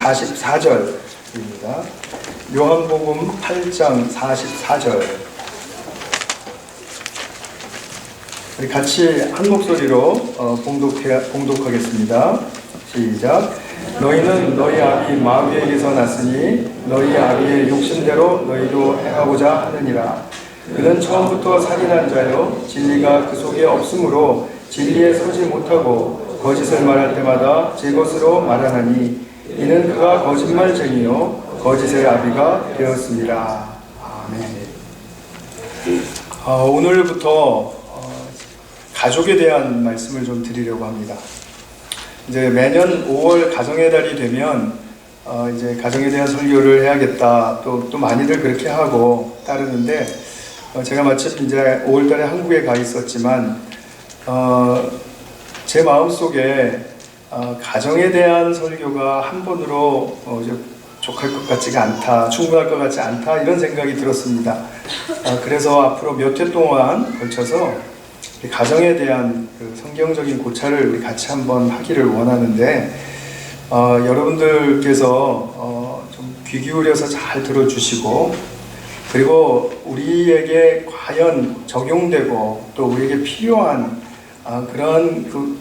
44절입니다. 요한복음 8장 44절. 우리 같이 한 목소리로 봉독하겠습니다. 시작. 너희는 너희 아비 마귀에게서 났으니 너희 아비의 욕심대로 너희도 행하고자 하느니라. 그는 처음부터 살인한 자요 진리가 그 속에 없으므로 진리에 서지 못하고 거짓을 말할 때마다 제 것으로 말하나니 이는 그가 거짓말쟁이요 거짓의 아비가 되었습니다. 아멘. 오늘부터 가족에 대한 말씀을 좀 드리려고 합니다. 이제 매년 5월 가정의 달이 되면 이제 가정에 대한 설교를 해야겠다. 또 많이들 그렇게 하고 따르는데 제가 마침 이제 5월 달에 한국에 가 있었지만 제 마음속에 가정에 대한 설교가 한 번으로 족할 것 같지가 않다, 충분할 것 같지 않다 이런 생각이 들었습니다. 그래서 앞으로 몇 회 동안 걸쳐서 가정에 대한 그 성경적인 고찰을 우리 같이 한번 하기를 원하는데 여러분들께서 좀 귀 기울여서 잘 들어주시고 그리고 우리에게 과연 적용되고 또 우리에게 필요한 그런 그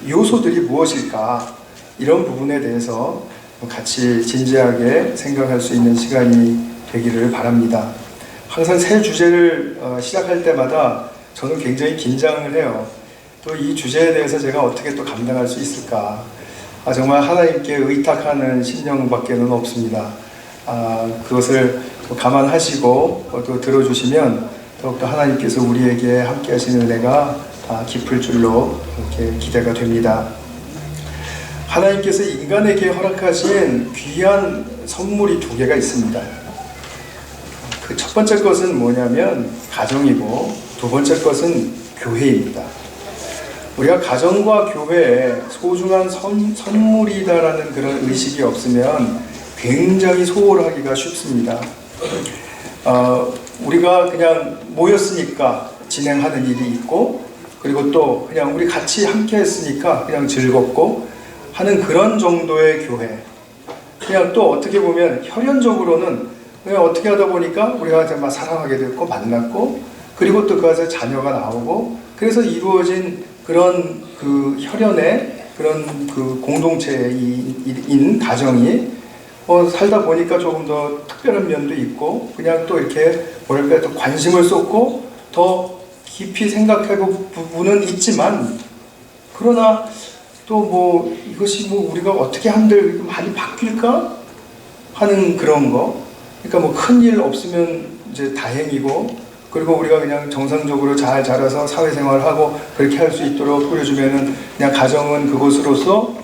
요소들이 무엇일까 이런 부분에 대해서 같이 진지하게 생각할 수 있는 시간이 되기를 바랍니다. 항상 새 주제를 시작할 때마다 저는 굉장히 긴장을 해요. 또 이 주제에 대해서 제가 어떻게 또 감당할 수 있을까. 정말 하나님께 의탁하는 심령밖에는 없습니다. 그것을 감안하시고 또 들어주시면 더욱더 하나님께서 우리에게 함께 하시는 은혜가 깊을 줄로 이렇게 기대가 됩니다. 하나님께서 인간에게 허락하신 귀한 선물이 두 개가 있습니다. 그 첫 번째 것은 뭐냐면 가정이고 두 번째 것은 교회입니다. 우리가 가정과 교회에 소중한 선물이다라는 그런 의식이 없으면 굉장히 소홀하기가 쉽습니다. 우리가 그냥 모였으니까 진행하는 일이 있고 그리고 또 그냥 우리 같이 함께 했으니까 그냥 즐겁고 하는 그런 정도의 교회. 그냥 또 어떻게 보면 혈연적으로는 그냥 어떻게 하다 보니까 우리가 정말 사랑하게 됐고 만났고 그리고 또 그것에 자녀가 나오고 그래서 이루어진 그런 그 혈연의 그런 그 공동체인 가정이 살다 보니까 조금 더 특별한 면도 있고 그냥 또 이렇게 뭐랄까 또 관심을 쏟고 더 깊이 생각하고 부분은 있지만 그러나 또 뭐 이것이 뭐 우리가 어떻게 한들 많이 바뀔까 하는 그런 거. 그러니까 뭐 큰일 없으면 이제 다행이고 그리고 우리가 그냥 정상적으로 잘 자라서 사회생활하고 그렇게 할 수 있도록 꾸려주면은 그냥 가정은 그것으로서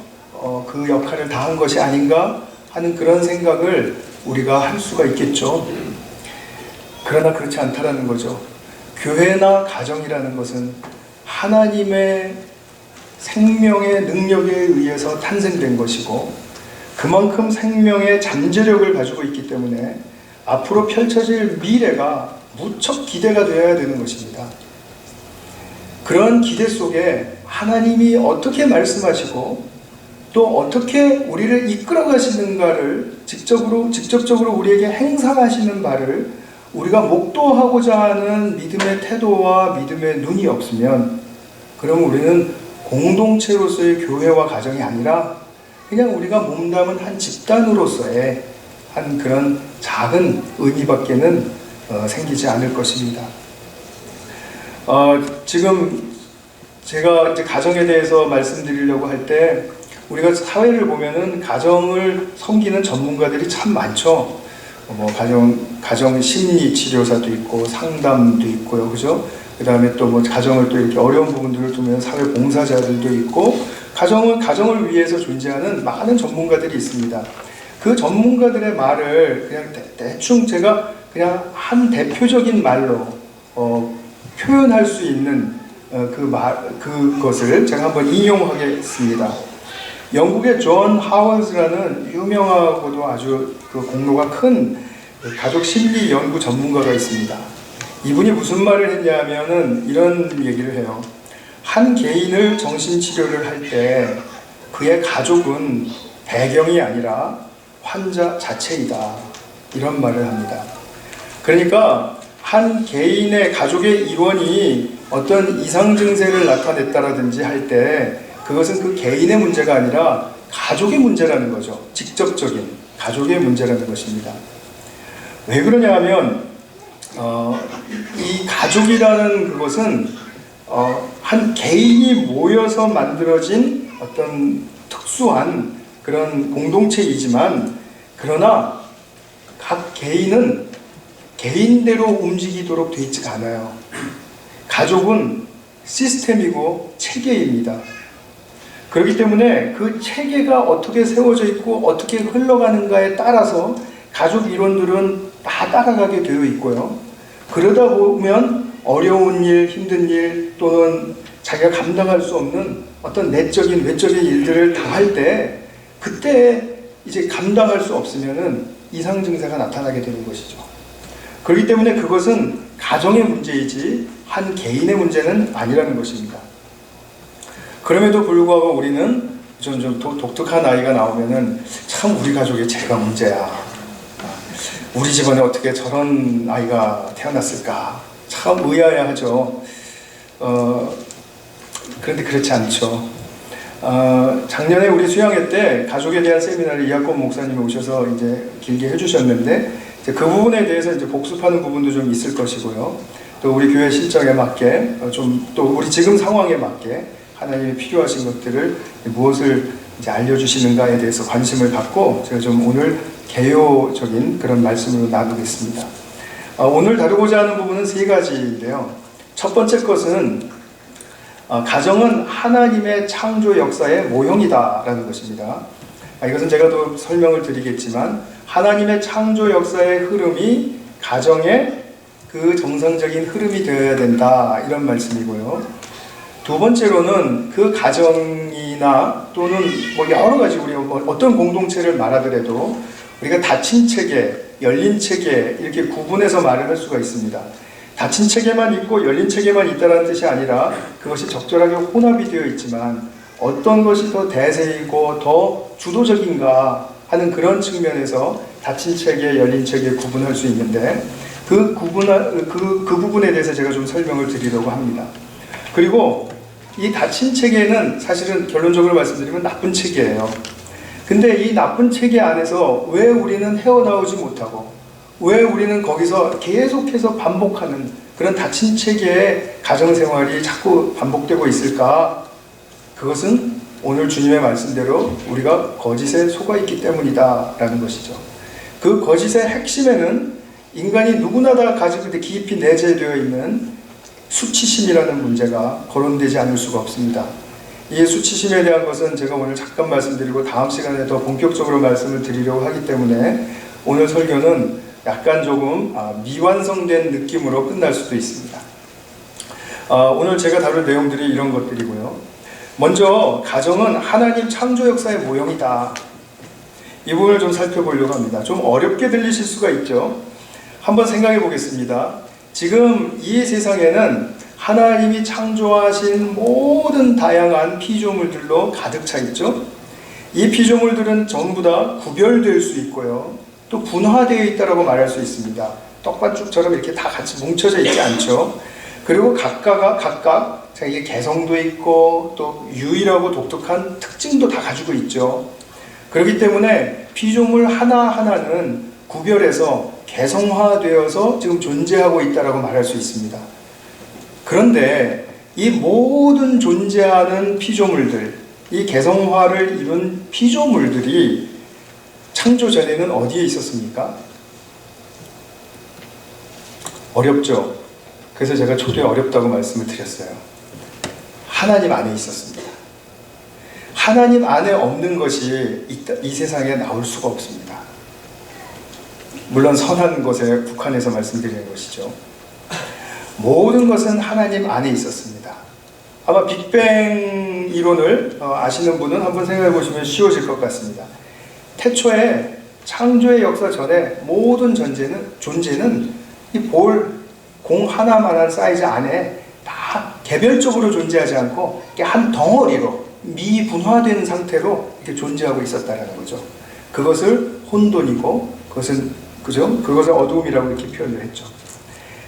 그 역할을 다한 것이 아닌가 하는 그런 생각을 우리가 할 수가 있겠죠. 그러나 그렇지 않다라는 거죠. 교회나 가정이라는 것은 하나님의 생명의 능력에 의해서 탄생된 것이고 그만큼 생명의 잠재력을 가지고 있기 때문에 앞으로 펼쳐질 미래가 무척 기대가 되어야 되는 것입니다. 그런 기대 속에 하나님이 어떻게 말씀하시고 또 어떻게 우리를 이끌어 가시는가를 직접적으로 우리에게 행사하시는 바를 우리가 목도하고자 하는 믿음의 태도와 믿음의 눈이 없으면 그럼 우리는 공동체로서의 교회와 가정이 아니라 그냥 우리가 몸담은 한 집단으로서의 한 그런 작은 의미밖에는 생기지 않을 것입니다. 지금 제가 이제 가정에 대해서 말씀드리려고 할 때 우리가 사회를 보면은 가정을 섬기는 전문가들이 참 많죠. 가정 심리 치료사도 있고 상담도 있고요, 그죠? 그 다음에 또 뭐 가정을 또 이렇게 어려운 부분들을 두면 사회 봉사자들도 있고 가정을 위해서 존재하는 많은 전문가들이 있습니다. 그 전문가들의 말을 그냥 대충 제가 그냥 한 대표적인 말로 표현할 수 있는 그것을 제가 한번 인용하겠습니다. 영국의 존 하워즈라는 유명하고도 아주 그 공로가 큰 가족 심리 연구 전문가가 있습니다. 이분이 무슨 말을 했냐면은 이런 얘기를 해요. 한 개인을 정신치료를 할 때 그의 가족은 배경이 아니라 환자 자체이다. 이런 말을 합니다. 그러니까 한 개인의 가족의 일원이 어떤 이상 증세를 나타냈다라든지 할 때 그것은 그 개인의 문제가 아니라 가족의 문제라는 거죠. 직접적인 가족의 문제라는 것입니다. 왜 그러냐 하면 이 가족이라는 그것은 한 개인이 모여서 만들어진 어떤 특수한 그런 공동체이지만, 그러나 각 개인은 개인대로 움직이도록 되어 있지가 않아요. 가족은 시스템이고 체계입니다. 그렇기 때문에 그 체계가 어떻게 세워져 있고 어떻게 흘러가는가에 따라서 가족 일원들은 다 따라가게 되어 있고요. 그러다 보면 어려운 일, 힘든 일, 또는 자기가 감당할 수 없는 어떤 내적인, 외적인 일들을 당할 때, 그때 이제 감당할 수 없으면은 이상 증세가 나타나게 되는 것이죠. 그렇기 때문에 그것은 가정의 문제이지 한 개인의 문제는 아니라는 것입니다. 그럼에도 불구하고 우리는 좀 독특한 아이가 나오면은 참 우리 가족이 제가 문제야. 우리 집안에 어떻게 저런 아이가 태어났을까? 참 의아해하죠. 그런데 그렇지 않죠. 작년에 우리 수양회 때 가족에 대한 세미나를 이학권 목사님이 오셔서 이제 길게 해주셨는데, 이제 그 부분에 대해서 이제 복습하는 부분도 좀 있을 것이고요. 또 우리 교회 실정에 맞게 또 우리 지금 상황에 맞게 하나님이 필요하신 것들을 무엇을 이제 알려주시는가에 대해서 관심을 갖고 제가 좀 오늘 개요적인 그런 말씀으로 나누겠습니다. 오늘 다루고자 하는 부분은 세 가지인데요. 첫 번째 것은 가정은 하나님의 창조 역사의 모형이다라는 것입니다. 이것은 제가 또 설명을 드리겠지만, 하나님의 창조 역사의 흐름이 가정의 그 정상적인 흐름이 되어야 된다, 이런 말씀이고요. 두 번째로는 그 가정이나 또는 뭐 여러 가지 우리가 어떤 공동체를 말하더라도 우리가 닫힌 체계, 열린 체계 이렇게 구분해서 말을 할 수가 있습니다. 닫힌 체계만 있고 열린 체계만 있다는 뜻이 아니라 그것이 적절하게 혼합이 되어 있지만 어떤 것이 더 대세이고 더 주도적인가 하는 그런 측면에서 닫힌 체계, 열린 체계 구분할 수 있는데, 그 부분에 대해서 제가 좀 설명을 드리려고 합니다. 그리고 이 닫힌 체계는 사실은 결론적으로 말씀드리면 나쁜 체계예요. 근데 이 나쁜 체계 안에서 왜 우리는 헤어나오지 못하고, 왜 우리는 거기서 계속해서 반복하는 그런 닫힌 체계의 가정생활이 자꾸 반복되고 있을까? 그것은 오늘 주님의 말씀대로 우리가 거짓에 속아 있기 때문이다 라는 것이죠. 그 거짓의 핵심에는 인간이 누구나 다 가지고 깊이 내재되어 있는 수치심이라는 문제가 거론되지 않을 수가 없습니다. 이 수치심에 대한 것은 제가 오늘 잠깐 말씀드리고 다음 시간에 더 본격적으로 말씀을 드리려고 하기 때문에 오늘 설교는 약간 조금 미완성된 느낌으로 끝날 수도 있습니다. 오늘 제가 다룰 내용들이 이런 것들이고요. 먼저 가정은 하나님 창조 역사의 모형이다. 이 부분을 좀 살펴보려고 합니다. 좀 어렵게 들리실 수가 있죠. 한번 생각해 보겠습니다. 지금 이 세상에는 하나님이 창조하신 모든 다양한 피조물들로 가득 차 있죠. 이 피조물들은 전부 다 구별될 수 있고요. 또 분화되어 있다고 말할 수 있습니다. 떡반죽처럼 이렇게 다 같이 뭉쳐져 있지 않죠. 그리고 각각 자기의 개성도 있고 또 유일하고 독특한 특징도 다 가지고 있죠. 그렇기 때문에 피조물 하나하나는 구별해서 개성화되어서 지금 존재하고 있다고 말할 수 있습니다. 그런데 이 모든 존재하는 피조물들, 이 개성화를 이룬 피조물들이 창조 전에는 어디에 있었습니까? 어렵죠? 그래서 제가 초대에 어렵다고 말씀을 드렸어요. 하나님 안에 있었습니다. 하나님 안에 없는 것이 이 세상에 나올 수가 없습니다. 물론 선한 것에 국한해서 말씀드리는 것이죠. 모든 것은 하나님 안에 있었습니다. 아마 빅뱅 이론을 아시는 분은 한번 생각해 보시면 쉬워질 것 같습니다. 태초에 창조의 역사 전에 모든 존재는 이 공 하나만한 사이즈 안에 다 개별적으로 존재하지 않고 한 덩어리로 미분화된 상태로 이렇게 존재하고 있었다라는 거죠. 그것을 혼돈이고 그것은 그죠? 그것을 어두움이라고 이렇게 표현을 했죠.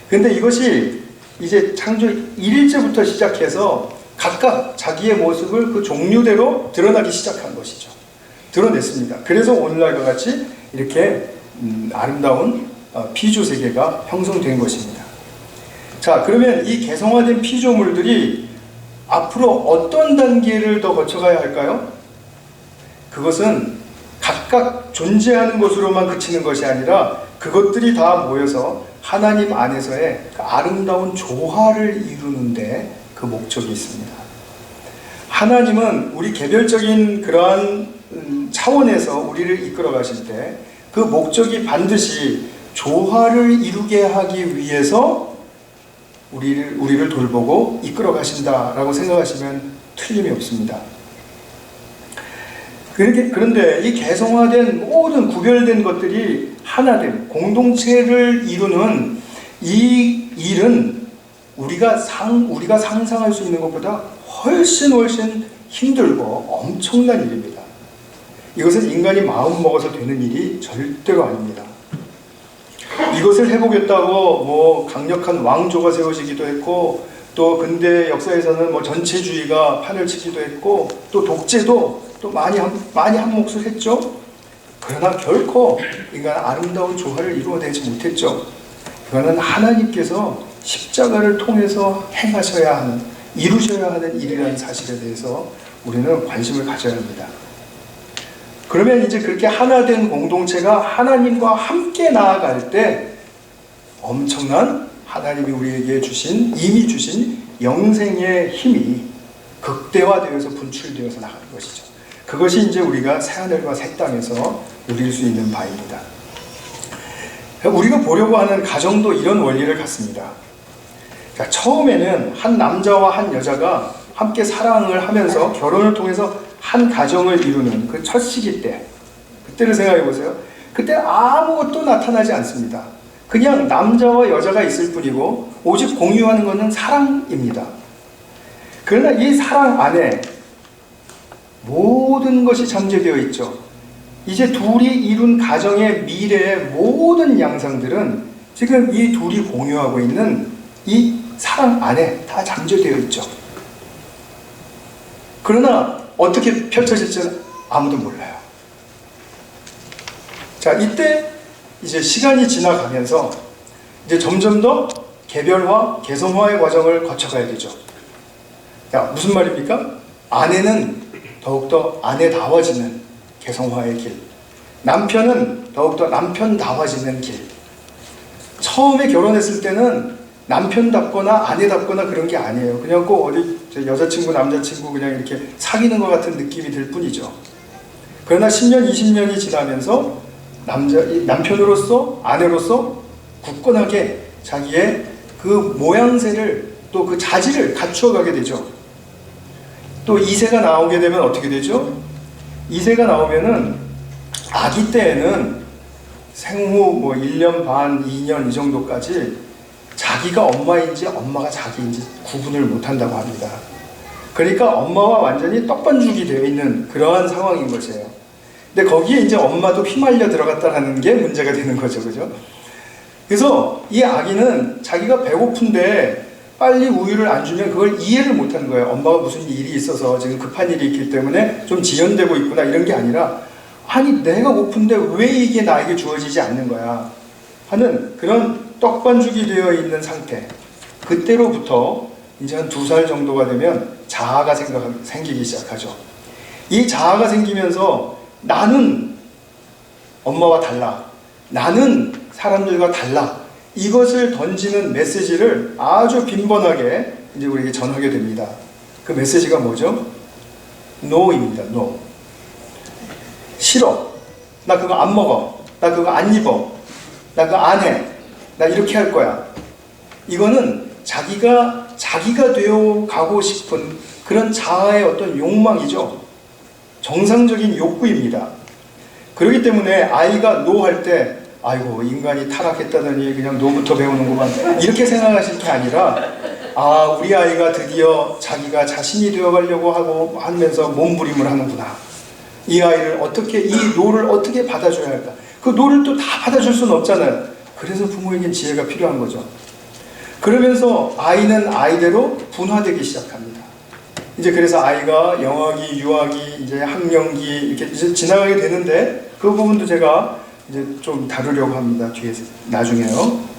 근데 이것이 이제 창조 1일째부터 시작해서 각각 자기의 모습을 그 종류대로 드러나기 시작한 것이죠. 드러냈습니다. 그래서 오늘날과 같이 이렇게 아름다운 피조 세계가 형성된 것입니다. 자, 그러면 이 개성화된 피조물들이 앞으로 어떤 단계를 더 거쳐가야 할까요? 그것은 각각 존재하는 것으로만 그치는 것이 아니라 그것들이 다 모여서 하나님 안에서의 그 아름다운 조화를 이루는데 그 목적이 있습니다. 하나님은 우리 개별적인 그러한 차원에서 우리를 이끌어 가실 때 그 목적이 반드시 조화를 이루게 하기 위해서 우리를 돌보고 이끌어 가신다라고 생각하시면 틀림이 없습니다. 그런데 이 개성화된 모든 구별된 것들이 하나됨, 공동체를 이루는 이 일은 우리가 상상할 수 있는 것보다 훨씬 힘들고 엄청난 일입니다. 이것은 인간이 마음 먹어서 되는 일이 절대로 아닙니다. 이것을 해보겠다고 뭐 강력한 왕조가 세워지기도 했고, 또 근대 역사에서는 뭐 전체주의가 판을 치기도 했고, 또 독재도 또 많이 한 몫을 했죠. 그러나 결코 인간은 아름다운 조화를 이루어내지 못했죠. 그거는 하나님께서 십자가를 통해서 행하셔야 하는, 이루셔야 하는 일이라는 사실에 대해서 우리는 관심을 가져야 합니다. 그러면 이제 그렇게 하나 된 공동체가 하나님과 함께 나아갈 때 엄청난 하나님이 우리에게 이미 주신 영생의 힘이 극대화되어서 분출되어서 나가는 것이죠. 그것이 이제 우리가 새하늘과 새 땅에서 누릴 수 있는 바입니다. 우리가 보려고 하는 가정도 이런 원리를 갖습니다. 그러니까 처음에는 한 남자와 한 여자가 함께 사랑을 하면서 결혼을 통해서 한 가정을 이루는 그 첫 시기 때, 그때를 생각해 보세요. 그때 아무것도 나타나지 않습니다. 그냥 남자와 여자가 있을 뿐이고 오직 공유하는 것은 사랑입니다. 그러나 이 사랑 안에 모든 것이 잠재되어 있죠. 이제 둘이 이룬 가정의 미래의 모든 양상들은 지금 이 둘이 공유하고 있는 이 사랑 안에 다 잠재되어 있죠. 그러나 어떻게 펼쳐질지는 아무도 몰라요. 자, 이때 이제 시간이 지나가면서 이제 점점 더 개별화, 개성화의 과정을 거쳐가야 되죠. 자, 무슨 말입니까? 아내는 더욱더 아내다워지는 개성화의 길, 남편은 더욱더 남편다워지는 길. 처음에 결혼했을 때는 남편답거나 아내답거나 그런 게 아니에요. 그냥 꼭 어디 여자친구, 남자친구 그냥 이렇게 사귀는 것 같은 느낌이 들 뿐이죠. 그러나 10년, 20년이 지나면서 남편으로서, 아내로서 굳건하게 자기의 그 모양새를 또 그 자질을 갖추어 가게 되죠. 또 2세가 나오게 되면 어떻게 되죠? 2세가 나오면은 아기 때에는 생후 뭐 1년 반, 2년 이 정도까지 자기가 엄마인지 엄마가 자기인지 구분을 못한다고 합니다. 그러니까 엄마와 완전히 떡반죽이 되어 있는 그러한 상황인 것이에요. 근데 거기에 이제 엄마도 휘말려 들어갔다는 게 문제가 되는 거죠. 그죠? 그래서 이 아기는 자기가 배고픈데 빨리 우유를 안 주면 그걸 이해를 못하는 거예요. 엄마가 무슨 일이 있어서 지금 급한 일이 있기 때문에 좀 지연되고 있구나 이런 게 아니라, 아니 내가 고픈데 왜 이게 나에게 주어지지 않는 거야 하는 그런 떡반죽이 되어 있는 상태. 그때로부터 이제 한 2살 정도가 되면 자아가 생기기 시작하죠. 이 자아가 생기면서 나는 엄마와 달라, 나는 사람들과 달라, 이것을 던지는 메시지를 아주 빈번하게 이제 우리에게 전하게 됩니다. 그 메시지가 뭐죠? NO입니다. NO. 싫어. 나 그거 안 먹어. 나 그거 안 입어. 나 그거 안 해. 나 이렇게 할 거야. 이거는 자기가 되어 가고 싶은 그런 자아의 어떤 욕망이죠. 정상적인 욕구입니다. 그렇기 때문에 아이가 노 할 때 아이고 인간이 타락했다더니 그냥 노부터 배우는구만 이렇게 생각하실 게 아니라, 아 우리 아이가 드디어 자기가 자신이 되어가려고 하고 하면서 몸부림을 하는구나. 이 아이를 어떻게, 이 노를 어떻게 받아줘야 할까? 그 노를 또 다 받아줄 수는 없잖아요. 그래서 부모에겐 지혜가 필요한 거죠. 그러면서 아이는 아이대로 분화되기 시작합니다. 이제 그래서 아이가 영아기, 유아기, 이제 학령기 이렇게 이제 지나가게 되는데 그 부분도 제가 이제 좀 다루려고 합니다. 뒤에서 나중에요.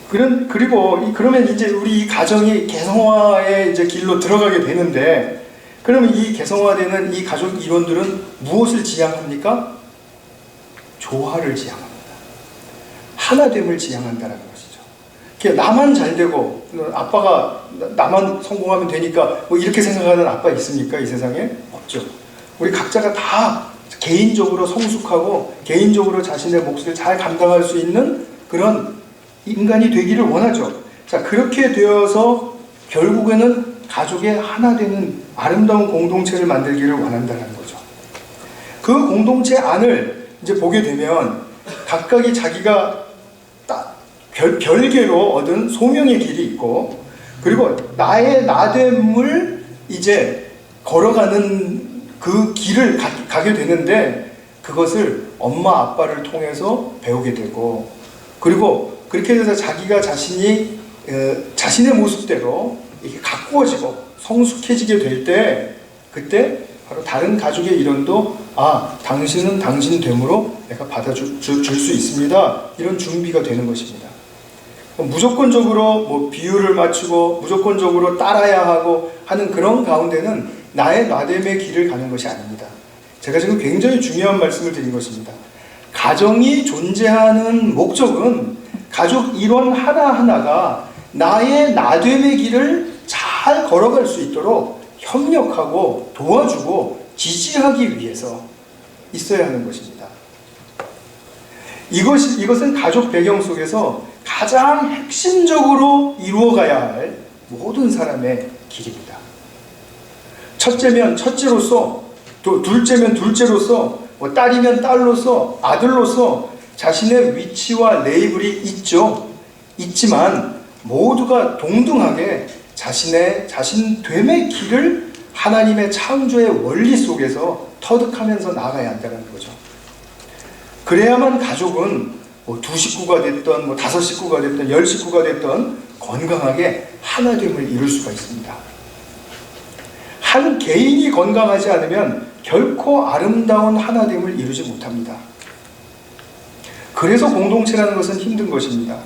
그리고 그러면 이제 우리 이 가정이 개성화의 이제 길로 들어가게 되는데, 그러면 이 개성화되는 이 가족 이론들은 무엇을 지향합니까? 조화를 지향합니다. 하나됨을 지향한다는 것이죠. 나만 잘 되고 아빠가 나만 성공하면 되니까 뭐 이렇게 생각하는 아빠 있습니까? 이 세상에? 없죠. 우리 각자가 다 개인적으로 성숙하고 개인적으로 자신의 몫을 잘 감당할 수 있는 그런 인간이 되기를 원하죠. 자, 그렇게 되어서 결국에는 가족의 하나 되는 아름다운 공동체를 만들기를 원한다는 거죠. 그 공동체 안을 이제 보게 되면 각각이 자기가 별개로 얻은 소명의 길이 있고, 그리고 나의 나됨을 이제 걸어가는 그 길을 가게 되는데, 그것을 엄마 아빠를 통해서 배우게 되고, 그리고 그렇게 돼서 자기가 자신이 자신의 모습대로 이렇게 가꾸어지고 성숙해지게 될 때, 그때 바로 다른 가족의 일원도 당신은 당신 됨으로 내가 받아줄 수 있습니다, 이런 준비가 되는 것입니다. 무조건적으로 뭐 비율을 맞추고 무조건적으로 따라야 하고 하는 그런 가운데는 나의 나됨의 길을 가는 것이 아닙니다. 제가 지금 굉장히 중요한 말씀을 드린 것입니다. 가정이 존재하는 목적은 가족 일원 하나하나가 나의 나됨의 길을 잘 걸어갈 수 있도록 협력하고 도와주고 지지하기 위해서 있어야 하는 것입니다. 이것은 가족 배경 속에서 가장 핵심적으로 이루어가야 할 모든 사람의 길입니다. 첫째면 첫째로서, 또 둘째면 둘째로서, 뭐 딸이면 딸로서, 아들로서 자신의 위치와 레이블이 있지만 모두가 동등하게 자신됨의 길을 하나님의 창조의 원리 속에서 터득하면서 나아가야 한다는 거죠. 그래야만 가족은 뭐 2식구가 됐던, 뭐 5식구가 됐던, 10식구가 됐던 건강하게 하나됨을 이룰 수가 있습니다. 한 개인이 건강하지 않으면 결코 아름다운 하나됨을 이루지 못합니다. 그래서 공동체라는 것은 힘든 것입니다.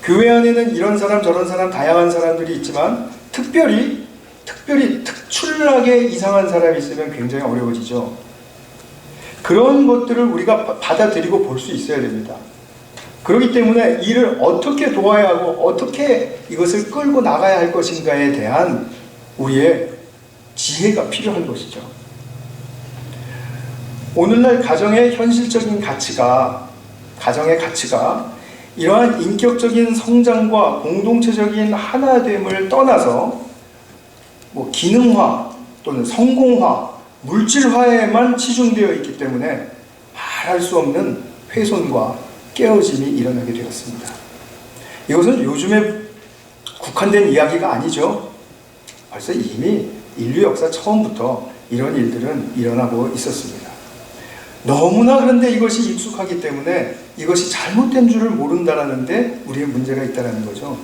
교회 안에는 이런 사람 저런 사람 다양한 사람들이 있지만 특별히 특출나게 이상한 사람이 있으면 굉장히 어려워지죠. 그런 것들을 우리가 받아들이고 볼 수 있어야 됩니다. 그렇기 때문에 이를 어떻게 도와야 하고 어떻게 이것을 끌고 나가야 할 것인가에 대한 우리의 지혜가 필요한 것이죠. 오늘날 가정의 현실적인 가치가 이러한 인격적인 성장과 공동체적인 하나됨을 떠나서 뭐 기능화 또는 성공화, 물질화에만 치중되어 있기 때문에 말할 수 없는 훼손과 깨어짐이 일어나게 되었습니다. 이것은 요즘에 국한된 이야기가 아니죠. 벌써 이미 인류 역사 처음부터 이런 일들은 일어나고 있었습니다. 너무나 그런데 이것이 익숙하기 때문에 이것이 잘못된 줄을 모른다는 데 우리의 문제가 있다는 거죠.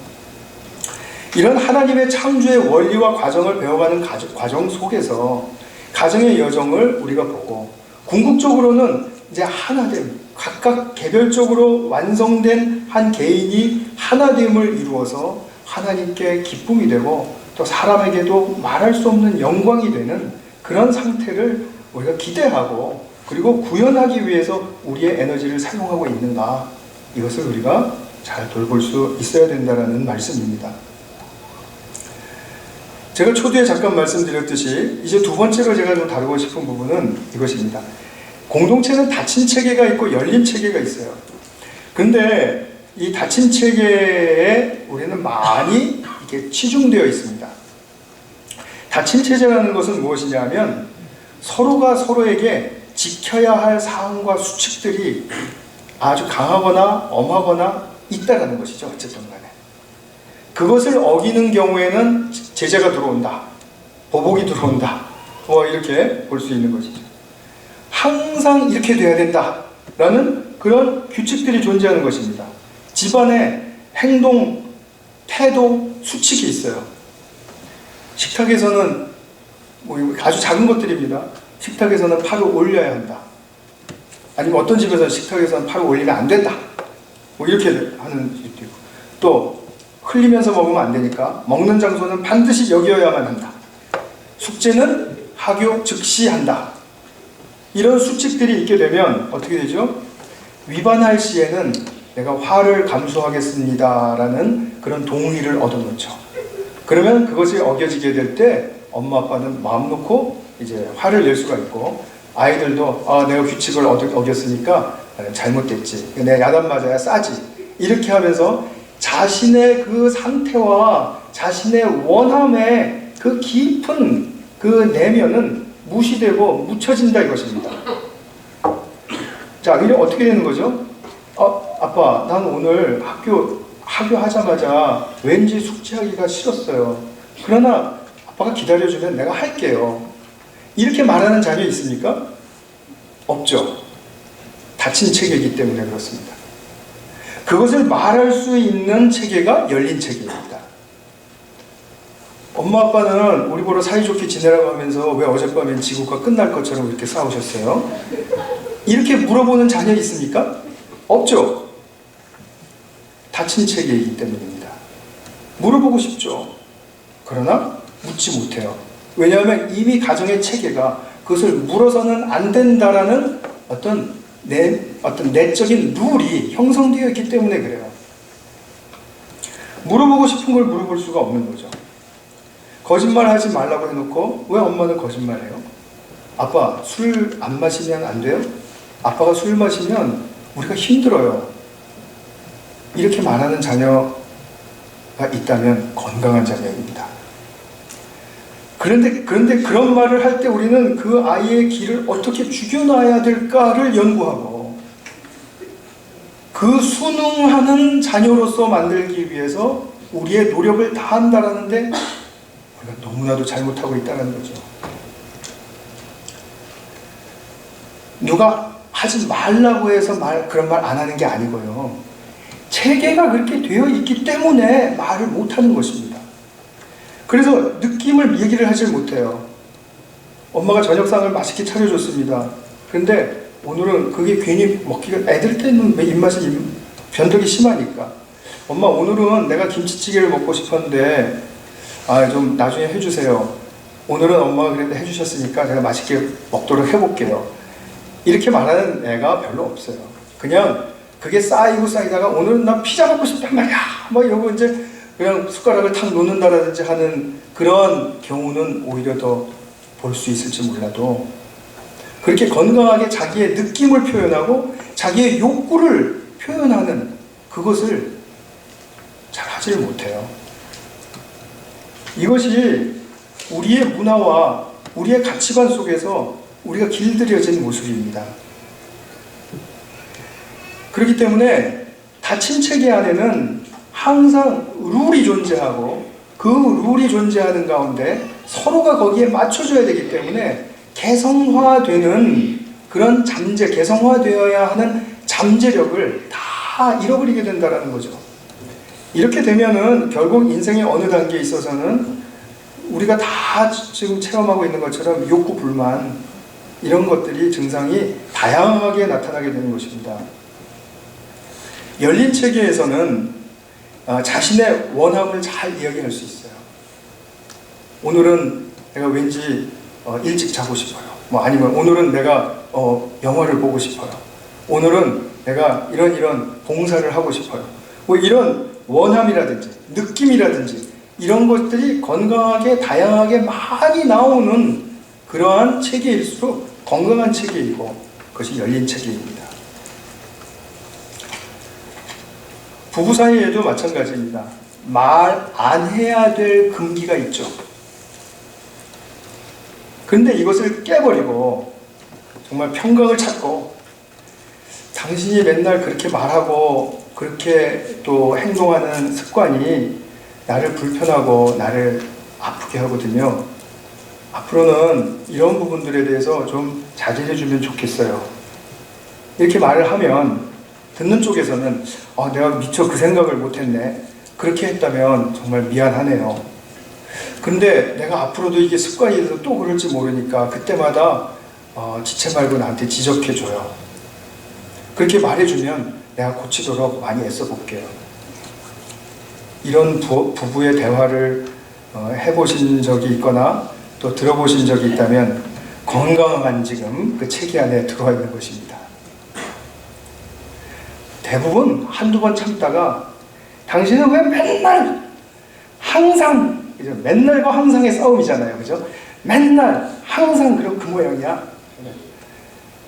이런 하나님의 창조의 원리와 과정을 배워가는 과정 속에서 가정의 여정을 우리가 보고, 궁극적으로는 이제 하나됨, 각각 개별적으로 완성된 한 개인이 하나됨을 이루어서 하나님께 기쁨이 되고 또 사람에게도 말할 수 없는 영광이 되는 그런 상태를 우리가 기대하고, 그리고 구현하기 위해서 우리의 에너지를 사용하고 있는가, 이것을 우리가 잘 돌볼 수 있어야 된다는 말씀입니다. 제가 초두에 잠깐 말씀드렸듯이 이제 두 번째로 제가 좀 다루고 싶은 부분은 이것입니다. 공동체는 닫힌 체계가 있고 열린 체계가 있어요. 근데 이 닫힌 체계에 우리는 많이 이렇게 치중되어 있습니다. 닫힌 체제라는 것은 무엇이냐면 서로가 서로에게 지켜야 할 사항과 수칙들이 아주 강하거나 엄하거나 있다는 것이죠. 어쨌든 간에 그것을 어기는 경우에는 제재가 들어온다, 보복이 들어온다, 뭐 이렇게 볼 수 있는 것이죠. 항상 이렇게 돼야 된다라는 그런 규칙들이 존재하는 것입니다. 집안에 행동, 태도, 수칙이 있어요. 식탁에서는 뭐 아주 작은 것들입니다. 식탁에서는 팔을 올려야 한다. 아니면 어떤 집에서는 식탁에서는 팔을 올리면 안 된다. 뭐 이렇게 하는 집도 있고, 또 흘리면서 먹으면 안 되니까 먹는 장소는 반드시 여기어야만 한다. 숙제는 하교 즉시 한다. 이런 수칙들이 있게 되면 어떻게 되죠? 위반할 시에는 내가 화를 감수하겠습니다라는 그런 동의를 얻어놓죠. 그러면 그것이 어겨지게 될 때 엄마 아빠는 마음 놓고 이제 화를 낼 수가 있고, 아이들도 내가 규칙을 어겼으니까 잘못됐지, 내가 야단 맞아야 싸지, 이렇게 하면서 자신의 그 상태와 자신의 원함의 그 깊은 그 내면은 무시되고 묻혀진다 이것입니다. 자, 이게 어떻게 되는 거죠? 아빠, 난 오늘 학교 하자마자 왠지 숙제하기가 싫었어요. 그러나 아빠가 기다려주면 내가 할게요. 이렇게 말하는 자녀 있습니까? 없죠. 닫힌 체계이기 때문에 그렇습니다. 그것을 말할 수 있는 체계가 열린 체계입니다. 엄마 아빠는 우리 보러 사이좋게 지내라고 하면서 왜 어젯밤엔 지구가 끝날 것처럼 이렇게 싸우셨어요? 이렇게 물어보는 자녀 있습니까? 없죠. 닫힌 체계이기 때문입니다. 물어보고 싶죠. 그러나 묻지 못해요. 왜냐하면 이미 가정의 체계가 그것을 물어서는 안 된다라는 어떤 내적인 룰이 형성되어 있기 때문에 그래요. 물어보고 싶은 걸 물어볼 수가 없는 거죠. 거짓말 하지 말라고 해놓고 왜 엄마는 거짓말해요? 아빠, 술 안 마시면 안 돼요? 아빠가 술 마시면 우리가 힘들어요. 이렇게 말하는 자녀가 있다면 건강한 자녀입니다. 그런데 그런 말을 할 때 우리는 그 아이의 길을 어떻게 죽여놔야 될까를 연구하고, 그 순응하는 자녀로서 만들기 위해서 우리의 노력을 다한다라는데 우리가 너무나도 잘못하고 있다는 거죠. 누가 하지 말라고 해서 그런 말 안 하는 게 아니고요. 체계가 그렇게 되어 있기 때문에 말을 못하는 것입니다. 그래서 느낌을 얘기를 하질 못해요. 엄마가 저녁상을 맛있게 차려줬습니다. 근데 오늘은 그게 괜히 먹기가, 애들 때는 입맛이 변덕이 심하니까, 엄마 오늘은 내가 김치찌개를 먹고 싶었는데 좀 나중에 해주세요. 오늘은 엄마가 그래도 해주셨으니까 제가 맛있게 먹도록 해볼게요. 이렇게 말하는 애가 별로 없어요. 그냥 그게 쌓이다가 오늘은 나 피자 먹고 싶단 말이야 뭐 이러고 이제 그냥 숟가락을 탁 놓는다든지 하는 그런 경우는 오히려 더 볼 수 있을지 몰라도, 그렇게 건강하게 자기의 느낌을 표현하고 자기의 욕구를 표현하는 그것을 잘 하지를 못해요. 이것이 우리의 문화와 우리의 가치관 속에서 우리가 길들여진 모습입니다. 그렇기 때문에 닫힌 체계 안에는 항상 룰이 존재하고, 그 룰이 존재하는 가운데 서로가 거기에 맞춰줘야 되기 때문에 개성화되는 그런 개성화되어야 하는 잠재력을 다 잃어버리게 된다는 거죠. 이렇게 되면은 결국 인생의 어느 단계에 있어서는 우리가 다 지금 체험하고 있는 것처럼 욕구, 불만, 이런 것들이 증상이 다양하게 나타나게 되는 것입니다. 열린 체계에서는 자신의 원함을 잘 이야기할 수 있어요. 오늘은 내가 왠지 일찍 자고 싶어요. 아니면 오늘은 내가 영화를 보고 싶어요. 오늘은 내가 이런 봉사를 하고 싶어요. 이런 원함이라든지 느낌이라든지 이런 것들이 건강하게 다양하게 많이 나오는 그러한 체계일수록 건강한 체계이고, 그것이 열린 체계입니다. 부부 사이에도 마찬가지입니다. 말 안 해야 될 금기가 있죠. 근데 이것을 깨버리고 정말 평강을 찾고, 당신이 맨날 그렇게 말하고 그렇게 또 행동하는 습관이 나를 불편하고 나를 아프게 하거든요. 앞으로는 이런 부분들에 대해서 좀 자제해 주면 좋겠어요. 이렇게 말을 하면 듣는 쪽에서는 내가 미처 그 생각을 못했네. 그렇게 했다면 정말 미안하네요. 근데 내가 앞으로도 이게 습관이 돼서 또 그럴지 모르니까 그때마다 지체 말고 나한테 지적해줘요. 그렇게 말해주면 내가 고치도록 많이 애써 볼게요. 이런 부부의 대화를 해보신 적이 있거나 또 들어보신 적이 있다면 건강한 지금 그 체계 안에 들어와 있는 것입니다. 대부분 한두 번 참다가 당신은 왜 맨날 항상 맨날과 항상의 싸움이잖아요. 그죠? 맨날 항상 그 모양이야.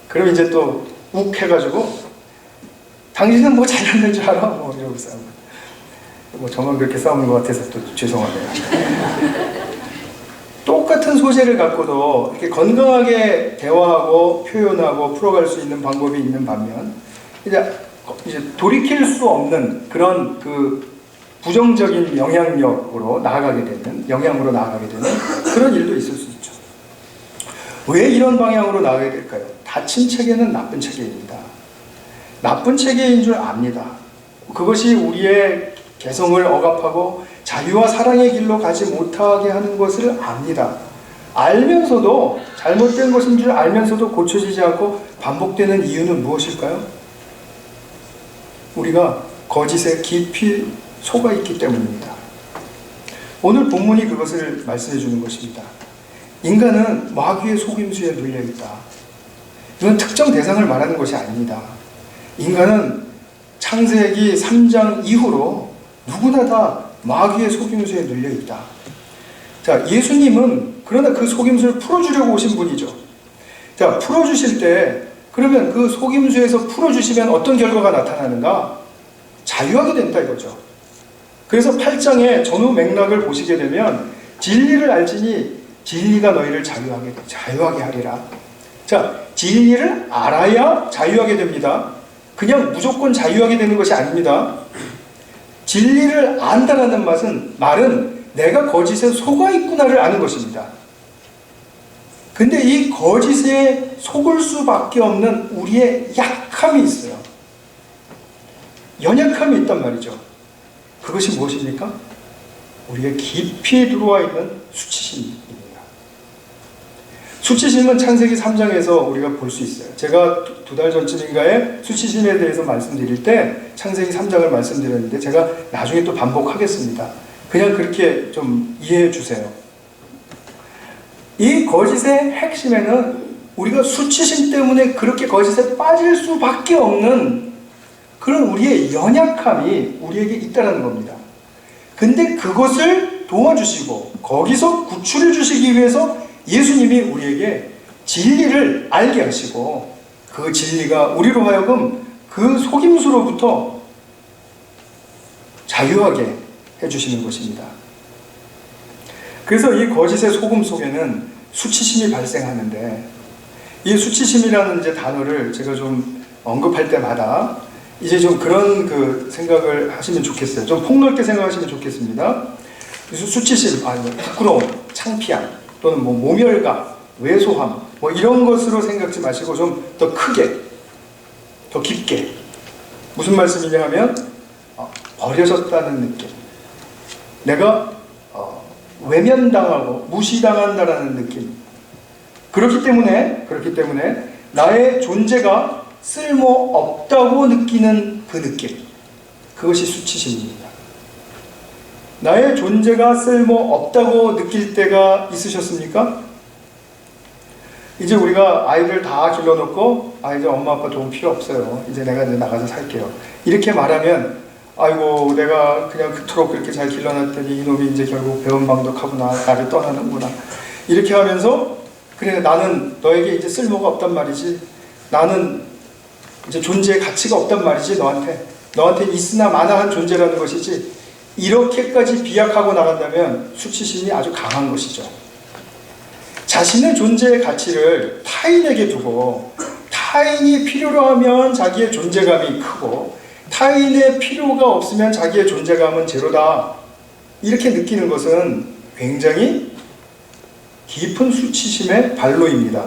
그럼 이제 또 욱 해가지고 당신은 뭐 잘하는 줄 알아? 뭐 이러고 싸우고. 뭐 저만 그렇게 싸우는 것 같아서 또 죄송하네요. 똑같은 소재를 갖고도 이렇게 건강하게 대화하고 표현하고 풀어갈 수 있는 방법이 있는 반면 이제 돌이킬 수 없는 그런 부정적인 영향으로 나아가게 되는 그런 일도 있을 수 있죠. 왜 이런 방향으로 나아가게 될까요? 다친 체계는 나쁜 체계입니다. 나쁜 체계인 줄 압니다. 그것이 우리의 개성을 억압하고 자유와 사랑의 길로 가지 못하게 하는 것을 압니다. 알면서도 잘못된 것인 줄 알면서도 고쳐지지 않고 반복되는 이유는 무엇일까요? 우리가 거짓에 깊이 속아 있기 때문입니다. 오늘 본문이 그것을 말씀해 주는 것입니다. 인간은 마귀의 속임수에 눌려 있다. 이건 특정 대상을 말하는 것이 아닙니다. 인간은 창세기 3장 이후로 누구나 다 마귀의 속임수에 눌려 있다. 자, 예수님은 그러나 그 속임수를 풀어주려고 오신 분이죠. 자, 풀어주실 때 그러면 그 속임수에서 풀어주시면 어떤 결과가 나타나는가? 자유하게 된다 이거죠. 그래서 8장의 전후 맥락을 보시게 되면 진리를 알지니 진리가 너희를 자유하게 하리라. 자, 진리를 알아야 자유하게 됩니다. 그냥 무조건 자유하게 되는 것이 아닙니다. 진리를 안다라는 말은 내가 거짓에 속아 있구나를 아는 것입니다. 근데 이 거짓에 속을 수밖에 없는 우리의 약함이 있어요. 연약함이 있단 말이죠. 그것이 무엇입니까? 우리의 깊이 들어와 있는 수치심입니다. 수치심은 창세기 3장에서 우리가 볼 수 있어요. 제가 두 달 전쯤인가에 수치심에 대해서 말씀드릴 때 창세기 3장을 말씀드렸는데 제가 나중에 또 반복하겠습니다. 그냥 그렇게 좀 이해해 주세요. 이 거짓의 핵심에는 우리가 수치심 때문에 그렇게 거짓에 빠질 수밖에 없는 그런 우리의 연약함이 우리에게 있다는 겁니다. 근데 그것을 도와주시고 거기서 구출해 주시기 위해서 예수님이 우리에게 진리를 알게 하시고 그 진리가 우리로 하여금 그 속임수로부터 자유하게 해주시는 것입니다. 그래서 이 거짓의 속음 속에는 수치심이 발생하는데 이 수치심이라는 이제 단어를 제가 좀 언급할 때마다 이제 좀 그런 생각을 하시면 좋겠어요. 좀 폭넓게 생각하시면 좋겠습니다. 수치심, 부끄러움, 창피함 또는 모멸감, 왜소함 이런 것으로 생각지 마시고 좀 더 크게, 더 깊게 무슨 말씀이냐 하면 버려졌다는 느낌, 내가 외면당하고 무시당한다라는 느낌. 그렇기 때문에 나의 존재가 쓸모없다고 느끼는 그 느낌, 그것이 수치심입니다. 나의 존재가 쓸모없다고 느낄 때가 있으셨습니까? 이제 우리가 아이들 다 길러놓고 이제 엄마 아빠 도움 필요 없어요. 이제 내가 나가서 살게요. 이렇게 말하면 아이고 내가 그냥 그토록 그렇게 잘 길러놨더니 이놈이 이제 결국 배은망덕하고 나를 떠나는구나. 이렇게 하면서 그래 나는 너에게 이제 쓸모가 없단 말이지. 나는 이제 존재의 가치가 없단 말이지. 너한테 있으나 마나한 존재라는 것이지. 이렇게까지 비약하고 나간다면 수치심이 아주 강한 것이죠. 자신의 존재의 가치를 타인에게 두고 타인이 필요로 하면 자기의 존재감이 크고 타인의 필요가 없으면 자기의 존재감은 제로다. 이렇게 느끼는 것은 굉장히 깊은 수치심의 발로입니다.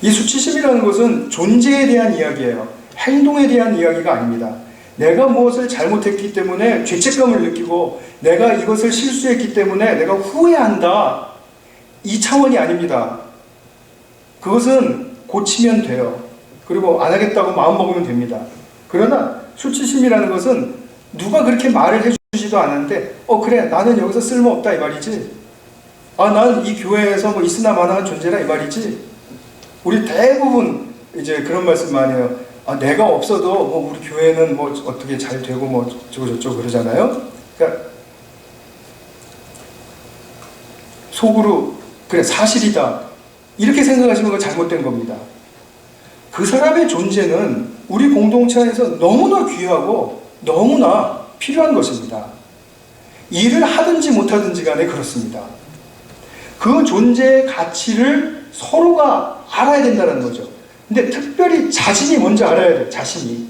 이 수치심이라는 것은 존재에 대한 이야기예요. 행동에 대한 이야기가 아닙니다. 내가 무엇을 잘못했기 때문에 죄책감을 느끼고 내가 이것을 실수했기 때문에 내가 후회한다. 이 차원이 아닙니다. 그것은 고치면 돼요. 그리고 안 하겠다고 마음먹으면 됩니다. 그러나 수치심이라는 것은 누가 그렇게 말을 해주지도 않았는데 그래 나는 여기서 쓸모없다 이 말이지. 난 이 교회에서 뭐 있으나 마나한 존재라 이 말이지. 우리 대부분 이제 그런 말씀 많이 해요. 내가 없어도 뭐 우리 교회는 뭐 어떻게 잘 되고 뭐 저쩌고 그러잖아요. 그러니까 속으로 그래 사실이다 이렇게 생각하시는 건 잘못된 겁니다. 그 사람의 존재는 우리 공동체 안에서 너무나 귀하고 너무나 필요한 것입니다. 일을 하든지 못하든지 간에 그렇습니다. 그 존재의 가치를 서로가 알아야 된다는 거죠. 근데 특별히 자신이 먼저 알아야 돼요. 자신이.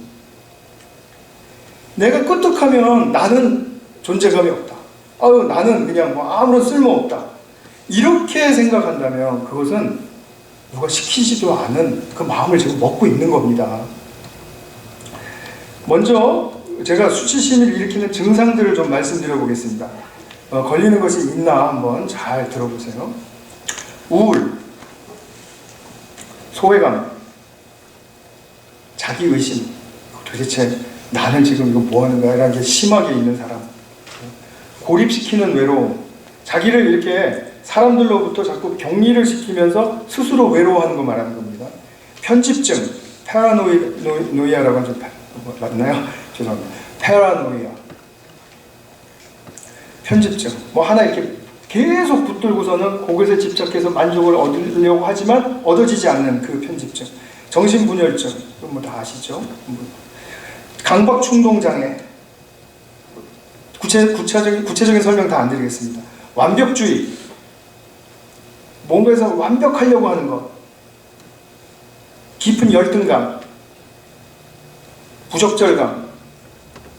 내가 끄떡하면 나는 존재감이 없다. 나는 그냥 뭐 아무런 쓸모없다. 이렇게 생각한다면 그것은 누가 시키지도 않은 그 마음을 지금 먹고 있는 겁니다. 먼저 제가 수치심을 일으키는 증상들을 좀 말씀드려 보겠습니다. 걸리는 것이 있나 한번 잘 들어보세요. 우울, 소외감, 자기의심, 도대체 나는 지금 이거 뭐 하는 거야? 라는 게 심하게 있는 사람, 고립시키는 외로움, 자기를 이렇게 사람들로부터 자꾸 격리를 시키면서 스스로 외로워하는 거 말하는 겁니다. 편집증, 파라노이아라고 하면 좀 맞나요? 죄송합니다. 파라노이아, 편집증, 뭐 하나 이렇게 계속 붙들고서는 그것에 집착해서 만족을 얻으려고 하지만 얻어지지 않는 그 편집증, 정신분열증, 뭐 다 아시죠? 강박충동장애, 구체적인 설명 다 안 드리겠습니다. 완벽주의, 뭔가에서 완벽하려고 하는 것, 깊은 열등감, 부적절감,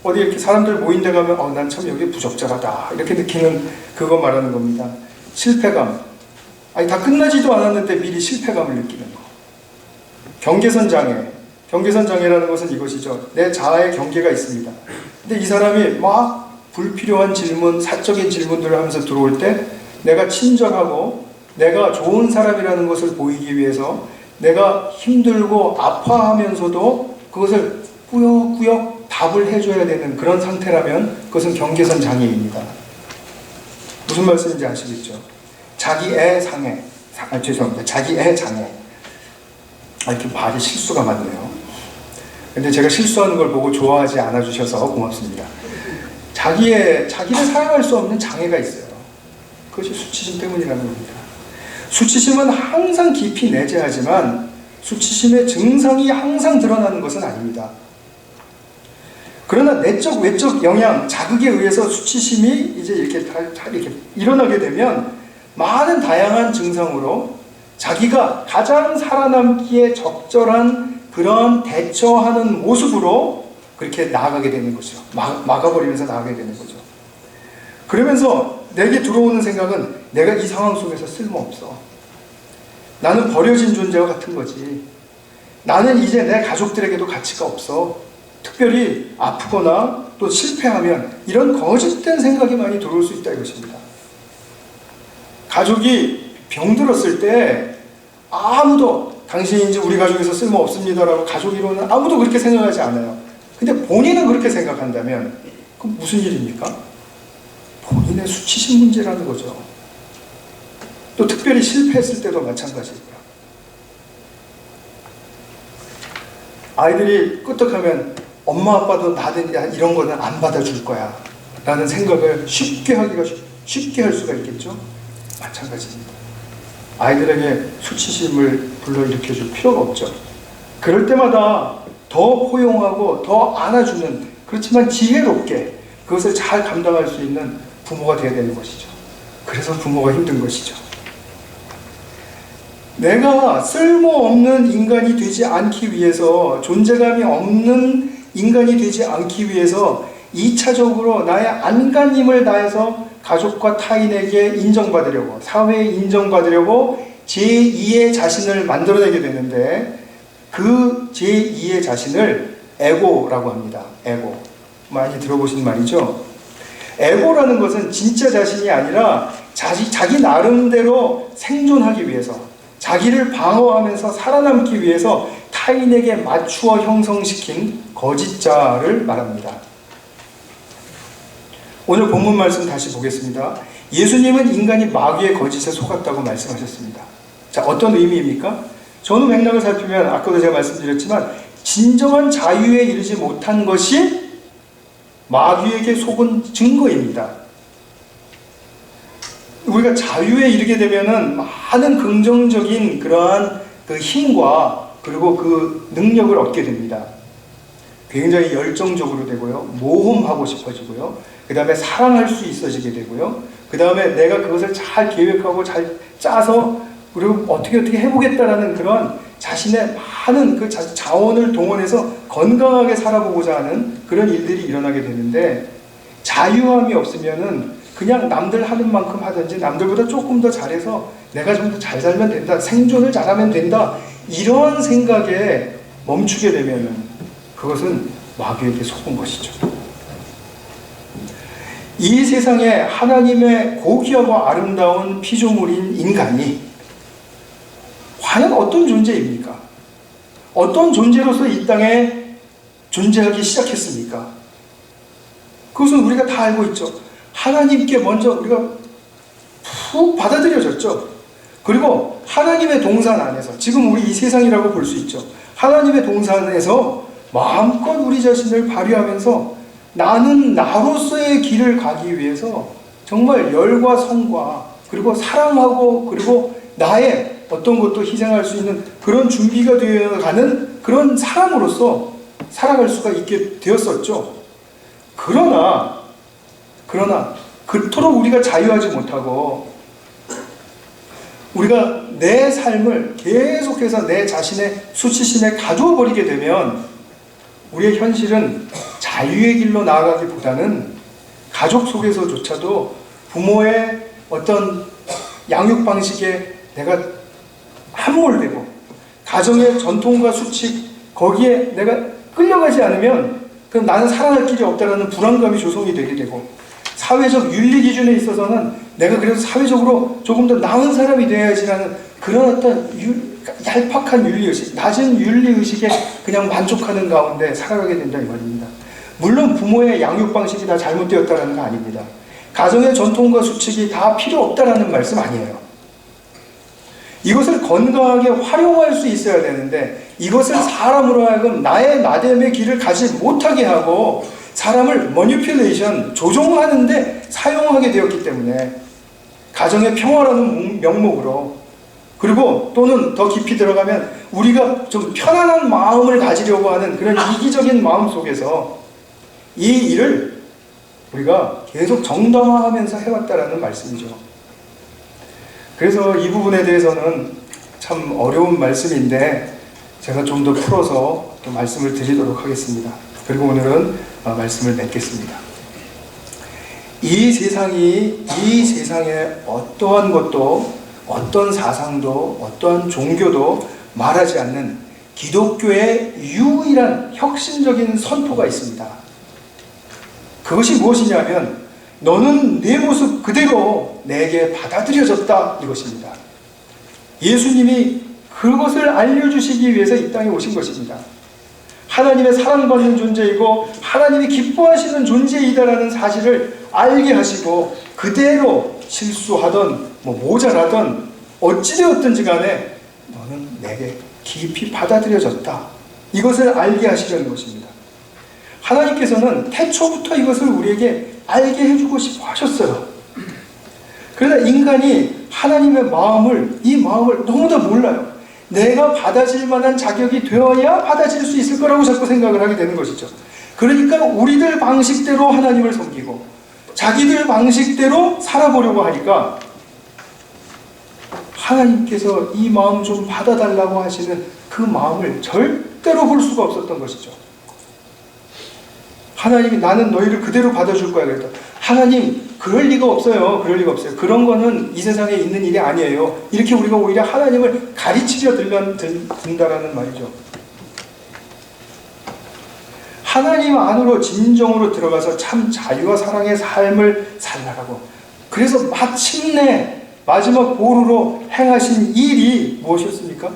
어디 이렇게 사람들 모인 데 가면 난 참 여기 부적절하다 이렇게 느끼는 그거 말하는 겁니다. 실패감, 다 끝나지도 않았는데 미리 실패감을 느끼는 거. 경계선 장애, 경계선 장애라는 것은 이것이죠. 내 자아의 경계가 있습니다. 근데 이 사람이 막 불필요한 질문, 사적인 질문들을 하면서 들어올 때 내가 친절하고 내가 좋은 사람이라는 것을 보이기 위해서 내가 힘들고 아파하면서도 그것을 꾸역꾸역 답을 해줘야 되는 그런 상태라면 그것은 경계선 장애입니다. 무슨 말씀인지 아시겠죠? 자기애 상해, 죄송합니다. 자기애 장애. 이렇게 말이 실수가 많네요. 근데 제가 실수하는 걸 보고 좋아하지 않아 주셔서 고맙습니다. 자기를 사랑할 수 없는 장애가 있어요. 그것이 수치심 때문이라는 겁니다. 수치심은 항상 깊이 내재하지만 수치심의 증상이 항상 드러나는 것은 아닙니다. 그러나 내적, 외적 영향, 자극에 의해서 수치심이 이제 이렇게 일어나게 되면 많은 다양한 증상으로 자기가 가장 살아남기에 적절한 그런 대처하는 모습으로 그렇게 나아가게 되는 거죠. 막아버리면서 나아가게 되는 거죠. 그러면서 내게 들어오는 생각은 내가 이 상황 속에서 쓸모없어. 나는 버려진 존재와 같은 거지. 나는 이제 내 가족들에게도 가치가 없어. 특별히 아프거나 또 실패하면 이런 거짓된 생각이 많이 들어올 수 있다 이것입니다. 가족이 병들었을 때 아무도 당신이 이제 우리 가족에서 쓸모없습니다라고 가족이로는 아무도 그렇게 생각하지 않아요. 근데 본인은 그렇게 생각한다면 그럼 무슨 일입니까? 본인의 수치심 문제라는 거죠. 또 특별히 실패했을 때도 마찬가지고요. 아이들이 끄떡하면 엄마 아빠도 나는 이런 거는 안 받아줄 거야 라는 생각을 쉽게 할 수가 있겠죠? 마찬가지입니다. 아이들에게 수치심을 불러일으켜 줄 필요가 없죠. 그럴 때마다 더 포용하고 더 안아주는, 그렇지만 지혜롭게 그것을 잘 감당할 수 있는 부모가 되어야 되는 것이죠. 그래서 부모가 힘든 것이죠. 내가 쓸모없는 인간이 되지 않기 위해서, 존재감이 없는 인간이 되지 않기 위해서 2차적으로 나의 안간힘을 다해서 가족과 타인에게 인정받으려고, 사회에 인정받으려고 제2의 자신을 만들어내게 되는데, 그 제2의 자신을 에고라고 합니다. 에고. 많이 들어보신 말이죠. 에고라는 것은 진짜 자신이 아니라 자기 나름대로 생존하기 위해서, 자기를 방어하면서 살아남기 위해서 타인에게 맞추어 형성시킨 거짓자를 말합니다. 오늘 본문 말씀 다시 보겠습니다. 예수님은 인간이 마귀의 거짓에 속았다고 말씀하셨습니다. 자, 어떤 의미입니까? 전후 맥락을 살피면 아까도 제가 말씀드렸지만 진정한 자유에 이르지 못한 것이 마귀에게 속은 증거입니다. 우리가 자유에 이르게 되면은 많은 긍정적인 그러한 그 힘과 그리고 그 능력을 얻게 됩니다. 굉장히 열정적으로 되고요. 모험하고 싶어지고요. 그 다음에 사랑할 수 있어지게 되고요. 그 다음에 내가 그것을 잘 계획하고 잘 짜서 그리고 어떻게 해보겠다라는 그런 자신의 많은 그 자원을 동원해서 건강하게 살아보고자 하는 그런 일들이 일어나게 되는데, 자유함이 없으면은 그냥 남들 하는 만큼 하든지 남들보다 조금 더 잘해서 내가 좀 더 잘 살면 된다, 생존을 잘하면 된다, 이런 생각에 멈추게 되면은 그것은 마귀에게 속은 것이죠. 이 세상에 하나님의 고귀하고 아름다운 피조물인 인간이 과연 어떤 존재입니까? 어떤 존재로서 이 땅에 존재하기 시작했습니까? 그것은 우리가 다 알고 있죠. 하나님께 먼저 우리가 푹 받아들여졌죠. 그리고 하나님의 동산 안에서, 지금 우리 이 세상이라고 볼 수 있죠. 하나님의 동산에서 마음껏 우리 자신을 발휘하면서 나는 나로서의 길을 가기 위해서 정말 열과 성과 그리고 사랑하고 그리고 나의 어떤 것도 희생할 수 있는 그런 준비가 되어가는 그런 사람으로서 살아갈 수가 있게 되었었죠. 그러나 그토록 우리가 자유하지 못하고 우리가 내 삶을 계속해서 내 자신의 수치심에 가두어 버리게 되면 우리의 현실은 자유의 길로 나아가기보다는 가족 속에서조차도 부모의 어떤 양육 방식에 내가 함몰되고 가정의 전통과 수칙 거기에 내가 끌려가지 않으면 그럼 나는 살아갈 길이 없다라는 불안감이 조성이 되게 되고, 사회적 윤리 기준에 있어서는 내가 그래서 사회적으로 조금 더 나은 사람이 되어야지라는 그런 어떤 얄팍한 윤리의식, 낮은 윤리의식에 그냥 만족하는 가운데 살아가게 된다 이 말입니다. 물론 부모의 양육 방식이 다 잘못되었다는 거 아닙니다. 가정의 전통과 수칙이 다 필요 없다라는 말씀 아니에요. 이것을 건강하게 활용할 수 있어야 되는데 이것을 사람으로 하여금 나의 나됨의 길을 가지 못하게 하고 사람을 머니퓰레이션, 조종하는데 사용하게 되었기 때문에 가정의 평화라는 명목으로, 그리고 또는 더 깊이 들어가면 우리가 좀 편안한 마음을 가지려고 하는 그런 이기적인 마음 속에서 이 일을 우리가 계속 정당화하면서 해왔다라는 말씀이죠. 그래서 이 부분에 대해서는 참 어려운 말씀인데 제가 좀 더 풀어서 또 말씀을 드리도록 하겠습니다. 그리고 오늘은 말씀을 맺겠습니다. 이 세상에 어떠한 것도, 어떤 사상도, 어떠한 종교도 말하지 않는 기독교의 유일한 혁신적인 선포가 있습니다. 그것이 무엇이냐면 너는 내 모습 그대로 내게 받아들여졌다, 이것입니다. 예수님이 그것을 알려주시기 위해서 이 땅에 오신 것입니다. 하나님의 사랑받는 존재이고 하나님이 기뻐하시는 존재이다라는 사실을 알게 하시고 그대로 실수하던 모자라던 어찌되었든지 간에 너는 내게 깊이 받아들여졌다, 이것을 알게 하시려는 것입니다. 하나님께서는 태초부터 이것을 우리에게 알게 해주고 싶어 하셨어요. 그러나 인간이 하나님의 이 마음을 너무나 몰라요. 내가 받아질 만한 자격이 되어야 받아질 수 있을 거라고 자꾸 생각을 하게 되는 것이죠. 그러니까 우리들 방식대로 하나님을 섬기고 자기들 방식대로 살아보려고 하니까 하나님께서 이 마음 좀 받아달라고 하시는 그 마음을 절대로 볼 수가 없었던 것이죠. 하나님이 나는 너희를 그대로 받아줄 거야 그랬다. 하나님 그럴 리가 없어요. 그럴 리가 없어요. 그런 거는 이 세상에 있는 일이 아니에요. 이렇게 우리가 오히려 하나님을 가르치려 든다라는 말이죠. 하나님 안으로 진정으로 들어가서 참 자유와 사랑의 삶을 살라라고. 그래서 마침내 마지막 보루로 행하신 일이 무엇이었습니까?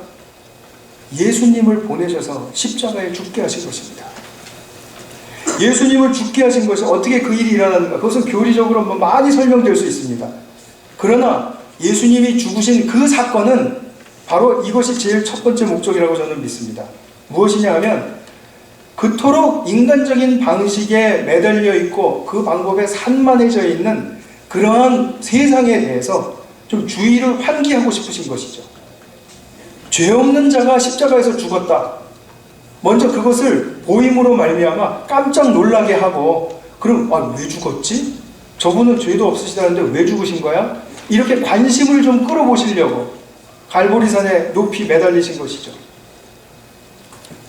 예수님을 보내셔서 십자가에 죽게 하신 것입니다. 예수님을 죽게 하신 것이 어떻게 그 일이 일어났는가? 그것은 교리적으로 많이 설명될 수 있습니다. 그러나 예수님이 죽으신 그 사건은 바로 이것이 제일 첫 번째 목적이라고 저는 믿습니다. 무엇이냐 하면 그토록 인간적인 방식에 매달려 있고 그 방법에 산만해져 있는 그러한 세상에 대해서 좀 주의를 환기하고 싶으신 것이죠. 죄 없는 자가 십자가에서 죽었다. 먼저 그것을 보임으로 말미암아 깜짝 놀라게 하고, 그럼 왜 죽었지? 저분은 죄도 없으시다는데 왜 죽으신 거야? 이렇게 관심을 좀 끌어보시려고 갈보리산에 높이 매달리신 것이죠.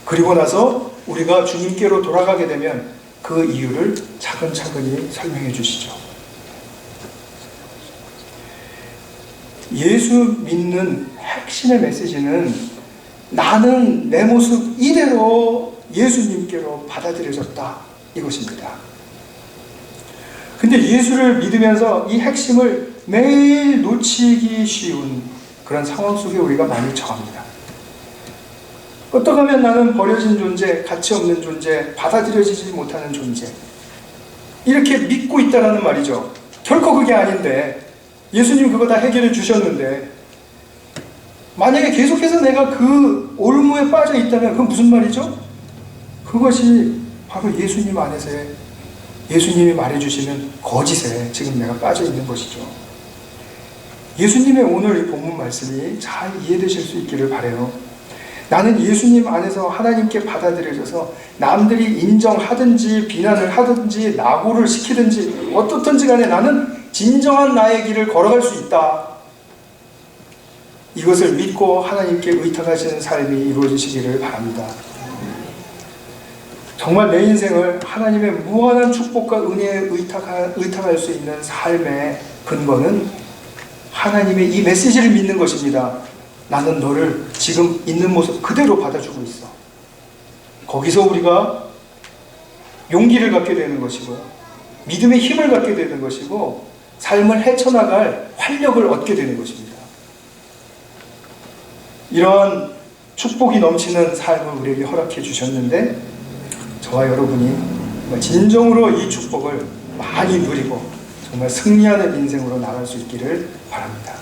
그리고 나서 우리가 주님께로 돌아가게 되면 그 이유를 차근차근히 설명해 주시죠. 예수 믿는 핵심의 메시지는 나는 내 모습 이대로 예수님께로 받아들여졌다, 이것입니다. 근데 예수를 믿으면서 이 핵심을 매일 놓치기 쉬운 그런 상황 속에 우리가 많이 처합니다. 어떻게 하면 나는 버려진 존재, 가치 없는 존재, 받아들여지지 못하는 존재, 이렇게 믿고 있다라는 말이죠. 결코 그게 아닌데, 예수님 그거 다 해결해 주셨는데, 만약에 계속해서 내가 그 올무에 빠져 있다면 그건 무슨 말이죠? 그것이 바로 예수님 안에서의, 예수님이 말해주시는 거짓에 지금 내가 빠져 있는 것이죠. 예수님의 오늘 이 본문 말씀이 잘 이해되실 수 있기를 바라요. 나는 예수님 안에서 하나님께 받아들여져서 남들이 인정하든지 비난을 하든지 낙오를 시키든지 어떻든지 간에 나는 진정한 나의 길을 걸어갈 수 있다. 이것을 믿고 하나님께 의탁하시는 삶이 이루어지시기를 바랍니다. 정말 내 인생을 하나님의 무한한 축복과 은혜에 의탁할 수 있는 삶의 근거는 하나님의 이 메시지를 믿는 것입니다. 나는 너를 지금 있는 모습 그대로 받아주고 있어. 거기서 우리가 용기를 갖게 되는 것이고, 믿음의 힘을 갖게 되는 것이고, 삶을 헤쳐나갈 활력을 얻게 되는 것입니다. 이러한 축복이 넘치는 삶을 우리에게 허락해 주셨는데, 저와 여러분이 진정으로 이 축복을 많이 누리고 정말 승리하는 인생으로 나갈 수 있기를 바랍니다.